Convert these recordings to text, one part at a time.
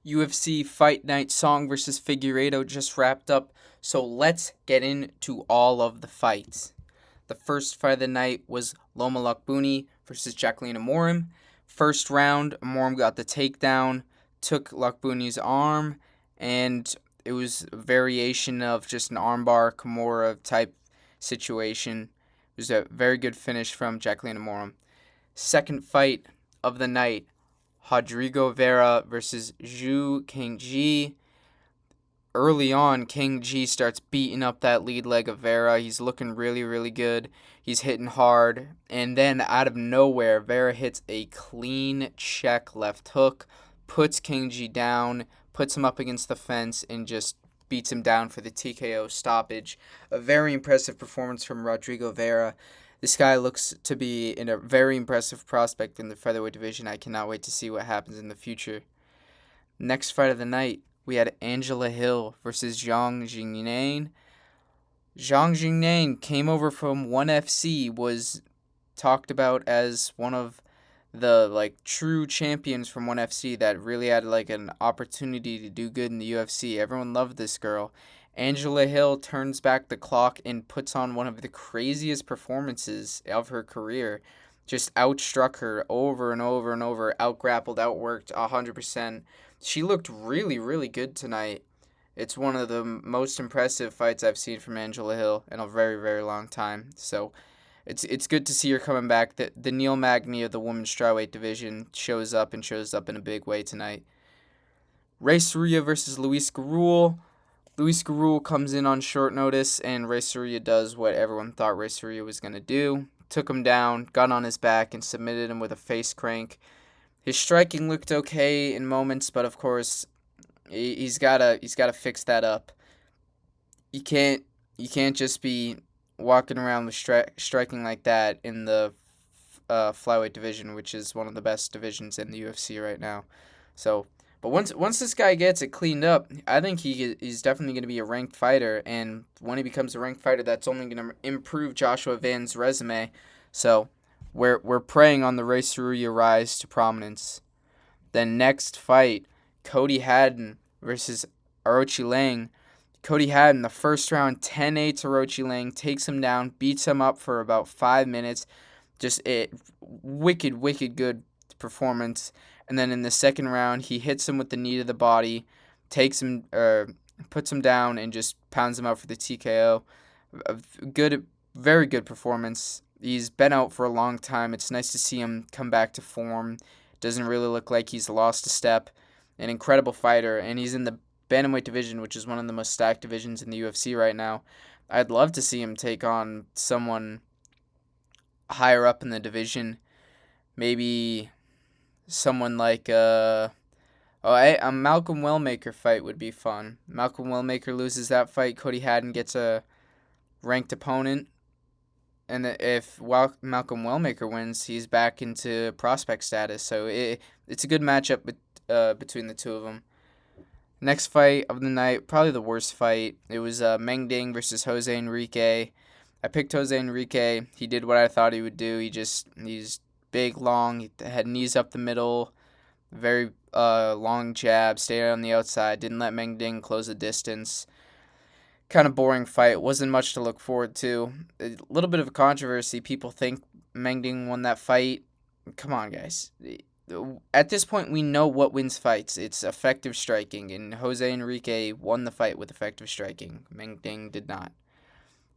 UFC Fight Night Song vs Figueiredo just wrapped up, so let's get into all of the fights. The first fight of the night was Loma Lookboonmee versus Jacqueline Amorim. First round, Amorim got the takedown, took Lookboonmee's arm, and it was a variation of just an armbar Kimura type situation. It was a very good finish from Jacqueline Amorim. Second fight of the night, Rodrigo Vera versus Zhu Kingji. Early on, King G starts beating up that lead leg of Vera. He's looking really, really good. He's hitting hard. And then out of nowhere, Vera hits a clean check left hook, puts King G down, puts him up against the fence, and just beats him down for the TKO stoppage. A very impressive performance from Rodrigo Vera. This guy looks to be a very impressive prospect in the featherweight division. I cannot wait to see what happens in the future. Next fight of the night, we had Angela Hill versus Zhang Jingyang. Zhang Jingyang came over from ONE FC, was talked about as one of the true champions from ONE FC that really had an opportunity to do good in the UFC. Everyone loved this girl. Angela Hill turns back the clock and puts on one of the craziest performances of her career. Just outstruck her over and over and over, outgrappled, outworked 100%. She looked really, really good tonight. It's one of the most impressive fights I've seen from Angela Hill in a very, very long time. So it's good to see her coming back. The Neil Magny of the women's strawweight division shows up in a big way tonight. Ray Soria versus Luis Garul. Luis Garul comes in on short notice, and Ray Soria does what everyone thought Ray Soria was going to do. Took him down, got on his back, and submitted him with a face crank. His striking looked okay in moments, but of course, he's gotta fix that up. You can't just be walking around with striking like that in the flyweight division, which is one of the best divisions in the UFC right now. So, but once this guy gets it cleaned up, I think he's definitely going to be a ranked fighter, and when he becomes a ranked fighter, that's only going to improve Joshua Van's resume. So, we're preying on the Ray Soria rise to prominence. Then next fight, Cody Haddon versus Orochi Lang. Cody Haddon, the first round, 10-8 to Orochi Lang, takes him down, beats him up for about 5 minutes. Just a wicked, wicked good performance. And then in the second round, he hits him with the knee to the body, takes him, puts him down, and just pounds him out for the TKO. Good, very good performance. He's been out for a long time. It's nice to see him come back to form. Doesn't really look like he's lost a step. An incredible fighter, and he's in the bantamweight division, which is one of the most stacked divisions in the UFC right now. I'd love to see him take on someone higher up in the division. Maybe someone like a Malcolm Wellmaker fight would be fun. Malcolm Wellmaker loses that fight. Cody Haddon gets a ranked opponent. And if Malcolm Wellmaker wins, he's back into prospect status. So it's a good matchup between the two of them. Next fight of the night, probably the worst fight. It was Meng Ding versus Jose Enrique. I picked Jose Enrique. He did what I thought he would do. He's big, long. He had knees up the middle, very long jab, stayed on the outside. Didn't let Meng Ding close the distance. Kind of boring fight. Wasn't much to look forward to. A little bit of a controversy. People think Meng Ding won that fight. Come on, guys. At this point, we know what wins fights. It's effective striking, and Jose Enrique won the fight with effective striking. Meng Ding did not.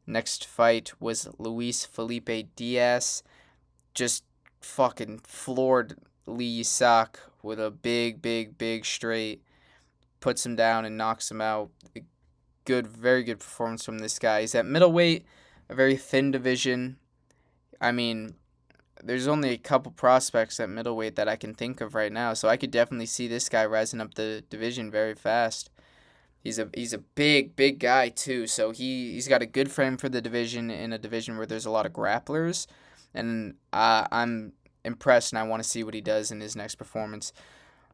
Next fight was Luis Felipe Diaz. Just fucking floored Lee Isak with a big, big, big straight. Puts him down and knocks him out. Good, very good performance from this guy. He's at middleweight, a very thin division. I mean, there's only a couple prospects at middleweight that I can think of right now, so I could definitely see this guy rising up the division very fast. He's a big, big guy too, so he's got a good frame for the division in a division where there's a lot of grapplers, and I'm impressed, and I want to see what he does in his next performance.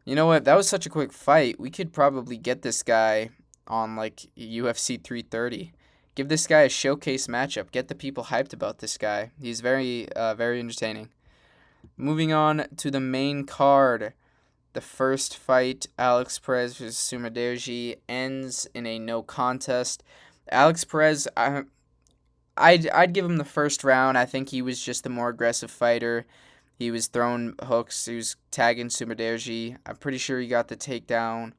You know what? That was such a quick fight. We could probably get this guy on UFC 330. Give this guy a showcase matchup. Get the people hyped about this guy. He's very, very entertaining. Moving on to the main card. the first fight, Alex Perez versus Sumaderji, ends in a no contest. Alex Perez, I'd give him the first round. I think he was just the more aggressive fighter. He was throwing hooks. He was tagging Sumaderji. I'm pretty sure he got the takedown,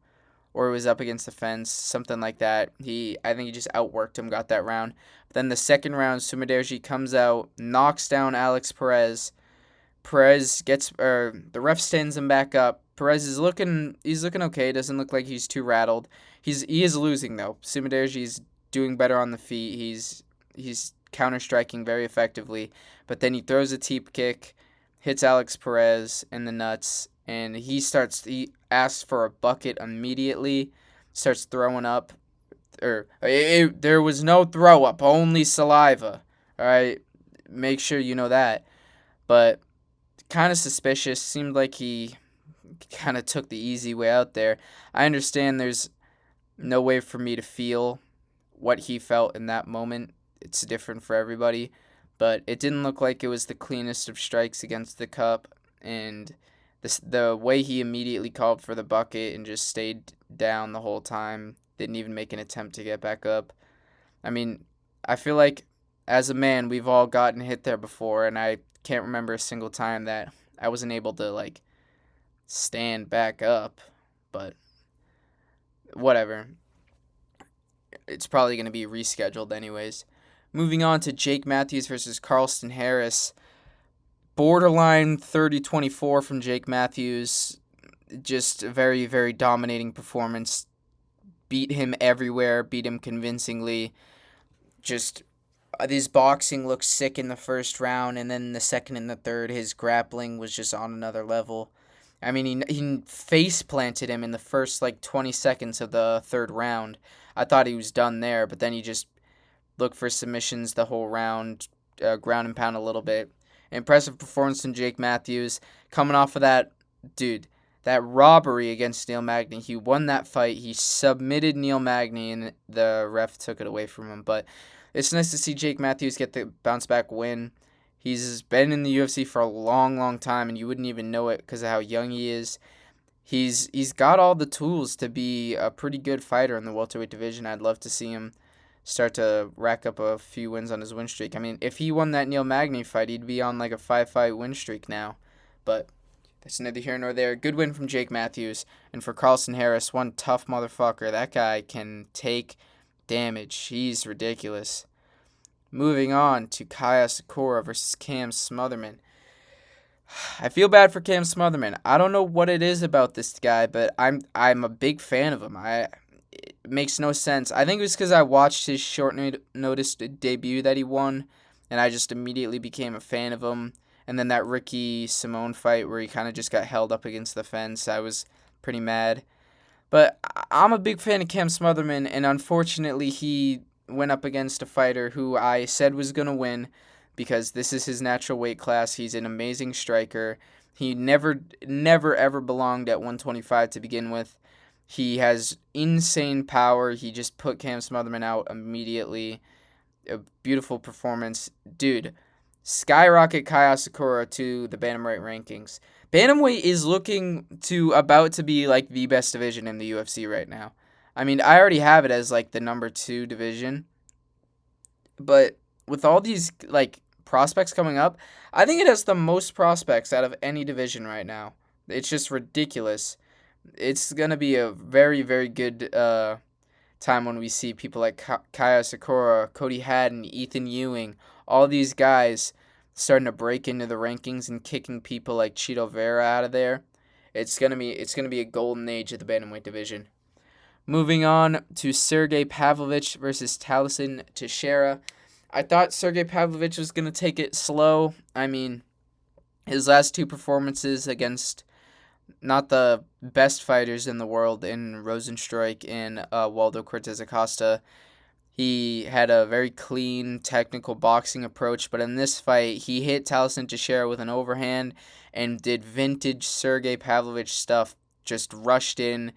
or it was up against the fence, something like that. I think he just outworked him, got that round. But then the second round, Sumaderji comes out, knocks down Alex Perez. Perez gets, the ref stands him back up. Perez he's looking okay. Doesn't look like he's too rattled. He is losing though. Sumaderji's doing better on the feet. He's counter striking very effectively. But then he throws a teep kick, hits Alex Perez in the nuts, and he asks for a bucket immediately, starts throwing up. There was no throw up, only saliva. All right, make sure you know that. But kind of suspicious. Seemed like he kind of took the easy way out there. I understand there's no way for me to feel what he felt in that moment. It's different for everybody, but it didn't look like it was the cleanest of strikes against the cup, and the way he immediately called for the bucket and just stayed down the whole time, didn't even make an attempt to get back up. I mean, I feel like as a man, we've all gotten hit there before, and I can't remember a single time that I wasn't able to, like, stand back up, but whatever. It's probably going to be rescheduled anyways. Moving on to Jake Matthews versus Carlston Harris. Borderline 30-24 from Jake Matthews. Just a very, very dominating performance. Beat him everywhere, beat him convincingly. Just his boxing looked sick in the first round, and then the second and the third, his grappling was just on another level. I mean, he face planted him in the first, 20 seconds of the third round. I thought he was done there, but then he just looked for submissions the whole round, ground and pound a little bit. Impressive performance from Jake Matthews. Coming off of that robbery against Neil Magny. He won that fight. He submitted Neil Magny, and the ref took it away from him. But it's nice to see Jake Matthews get the bounce-back win. He's been in the UFC for a long, long time, and you wouldn't even know it because of how young he is. He's got all the tools to be a pretty good fighter in the welterweight division. I'd love to see him start to rack up a few wins on his win streak. I mean, if he won that Neil Magny fight, he'd be on a 5-fight win streak now. But that's neither here nor there. Good win from Jake Matthews. And for Carlston Harris, one tough motherfucker. That guy can take damage. He's ridiculous. Moving on to Kaya Sakura versus Cam Smotherman. I feel bad for Cam Smotherman. I don't know what it is about this guy, but I'm a big fan of him. It makes no sense. I think it was because I watched his short notice debut that he won, and I just immediately became a fan of him. And then that Ricky Simone fight where he kind of just got held up against the fence, I was pretty mad. But I'm a big fan of Cam Smotherman, and unfortunately he went up against a fighter who I said was going to win because this is his natural weight class. He's an amazing striker. He never, ever belonged at 125 to begin with. He has insane power. He just put Cam Smotherman out immediately. A beautiful performance. Dude, skyrocket Kaya Sakura to the Bantamweight rankings. Bantamweight is about to be the best division in the UFC right now. I mean, I already have it as the number 2 division. But with all these prospects coming up, I think it has the most prospects out of any division right now. It's just ridiculous. It's going to be a very, very good time when we see people like Kaya Sakura, Cody Haddon, Ethan Ewing, all these guys starting to break into the rankings and kicking people like Chito Vera out of there. It's gonna be a golden age of the bantamweight division. Moving on to Sergey Pavlovich versus Taliesin Teixeira. I thought Sergey Pavlovich was gonna take it slow. I mean, his last 2 performances against not the best fighters in the world in Rosenstruik and Waldo Cortez Acosta, he had a very clean, technical boxing approach, but in this fight, he hit Taliesin Teixeira with an overhand and did vintage Sergey Pavlovich stuff, just rushed in,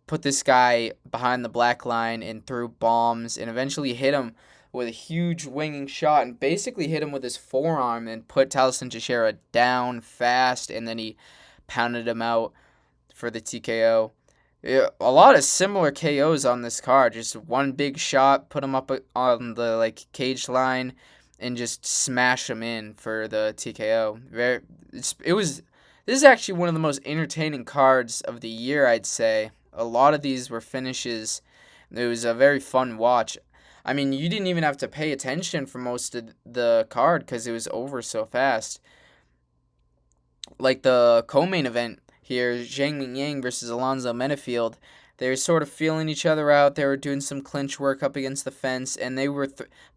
put this guy behind the black line and threw bombs, and eventually hit him with a huge winging shot and basically hit him with his forearm and put Taliesin Teixeira down fast, and then he pounded him out. for the TKO. Yeah, a lot of similar KOs on this card. Just one big shot, put him up on the cage line, and just smash him in for the TKO. It was. This is actually one of the most entertaining cards of the year, I'd say. A lot of these were finishes. It was a very fun watch. I mean, you didn't even have to pay attention for most of the card because it was over so fast. Like the co-main event here, Zhang Mingyang versus Alonzo Menafield. They were sort of feeling each other out. They were doing some clinch work up against the fence, and they were.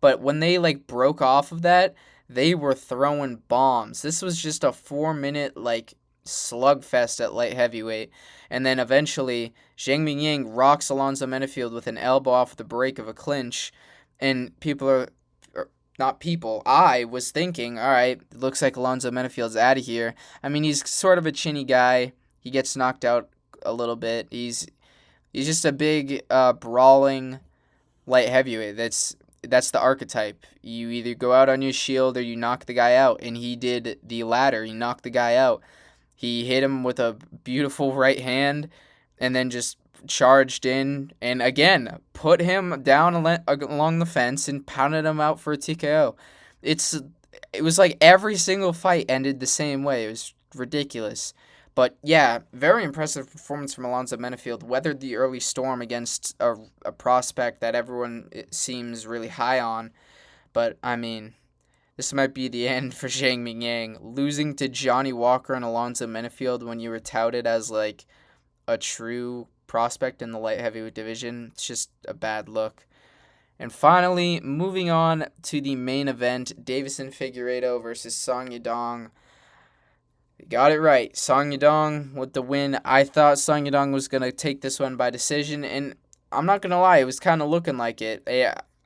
But when they broke off of that, they were throwing bombs. This was just a 4 minute slugfest at light heavyweight, and then eventually Zhang Mingyang rocks Alonzo Menafield with an elbow off the break of a clinch, and not people. I was thinking, all right, looks like Alonzo Menafield's out of here. I mean, he's sort of a chinny guy. He gets knocked out a little bit. He's just a big brawling light heavyweight. That's the archetype. You either go out on your shield or you knock the guy out, and he did the latter. He knocked the guy out. He hit him with a beautiful right hand, and then just charged in and again put him down along the fence and pounded him out for a TKO. It was like every single fight ended the same way. It was ridiculous. But yeah, very impressive performance from Alonzo Menafield. Weathered the early storm against a prospect that everyone seems really high on. But I mean, this might be the end for Zhang Mingyang. Losing to Johnny Walker and Alonzo Menafield when you were touted as a true prospect in the light heavyweight division, it's just a bad look. And finally, moving on to the main event, Deiveson Figueiredo versus Song Yadong. Got it right. Song Yadong with the win. I thought Song Yadong was going to take this one by decision, and I'm not going to lie, it was kind of looking like it.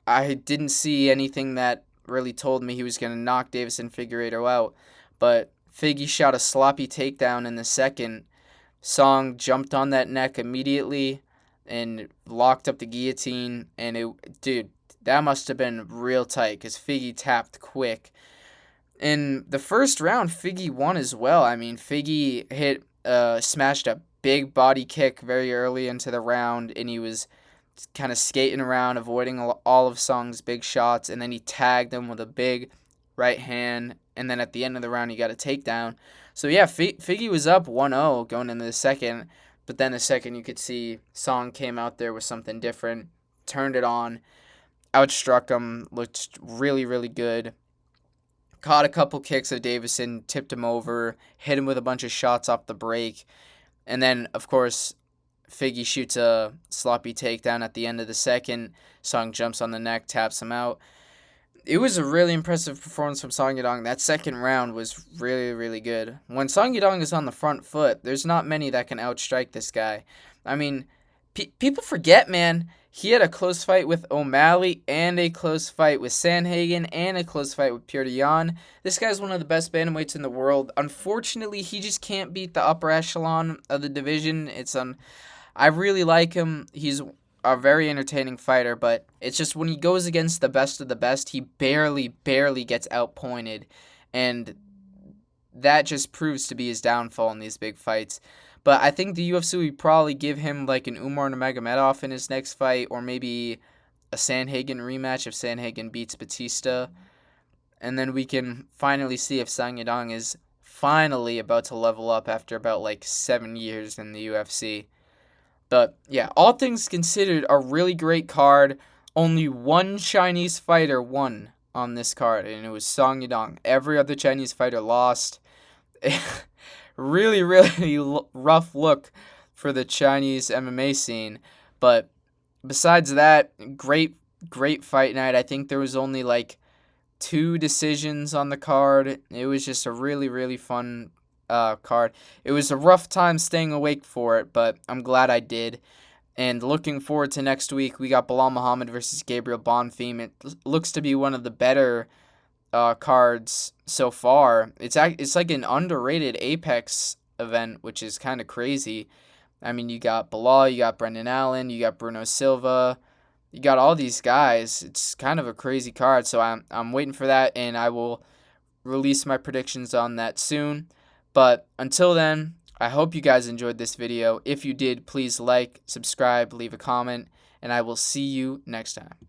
I didn't see anything that really told me he was going to knock Deiveson Figueiredo out, but Figgy shot a sloppy takedown in the second. Song jumped on that neck immediately and locked up the guillotine, and dude, that must have been real tight because Figgy tapped quick. In the first round, Figgy won as well. I mean, Figgy smashed a big body kick very early into the round, and he was kind of skating around, avoiding all of Song's big shots, and then he tagged him with a big right hand, and then at the end of the round, he got a takedown. So yeah, Figgy was up 1-0 going into the second, but then the second you could see Song came out there with something different, turned it on, outstruck him, looked really, really good. Caught a couple kicks of Deiveson, tipped him over, hit him with a bunch of shots off the break, and then, of course, Figgy shoots a sloppy takedown at the end of the second. Song jumps on the neck, taps him out. It was a really impressive performance from Song Yadong. That second round was really, really good. When Song Yadong is on the front foot, there's not many that can outstrike this guy. I mean, people forget, man. He had a close fight with O'Malley and a close fight with Sandhagen and a close fight with Petr Yan. This guy's one of the best bantamweights in the world. Unfortunately, he just can't beat the upper echelon of the division. I really like him. He's a very entertaining fighter, but it's just when he goes against the best of the best, he barely gets outpointed, and that just proves to be his downfall in these big fights. But I think the UFC would probably give him an Umar Nurmagomedov in his next fight, or maybe a Sandhagen rematch if Sandhagen beats Batista, and then we can finally see if Song Yadong is finally about to level up after about 7 years in the UFC. But yeah, all things considered, a really great card. Only one Chinese fighter won on this card, and it was Song Yadong. Every other Chinese fighter lost. Really, really rough look for the Chinese MMA scene. But besides that, great fight night. I think there was only 2 decisions on the card. It was just a really, really fun card. It was a rough time staying awake for it, but I'm glad I did. And looking forward to next week, we got Bilal Muhammad versus Gabriel Bonfim. It looks to be one of the better cards so far. It's like an underrated Apex event, which is kind of crazy. I mean, you got Bilal, you got Brendan Allen, you got Bruno Silva, you got all these guys. It's kind of a crazy card, so I'm waiting for that, and I will release my predictions on that soon. But until then, I hope you guys enjoyed this video. If you did, please like, subscribe, leave a comment, and I will see you next time.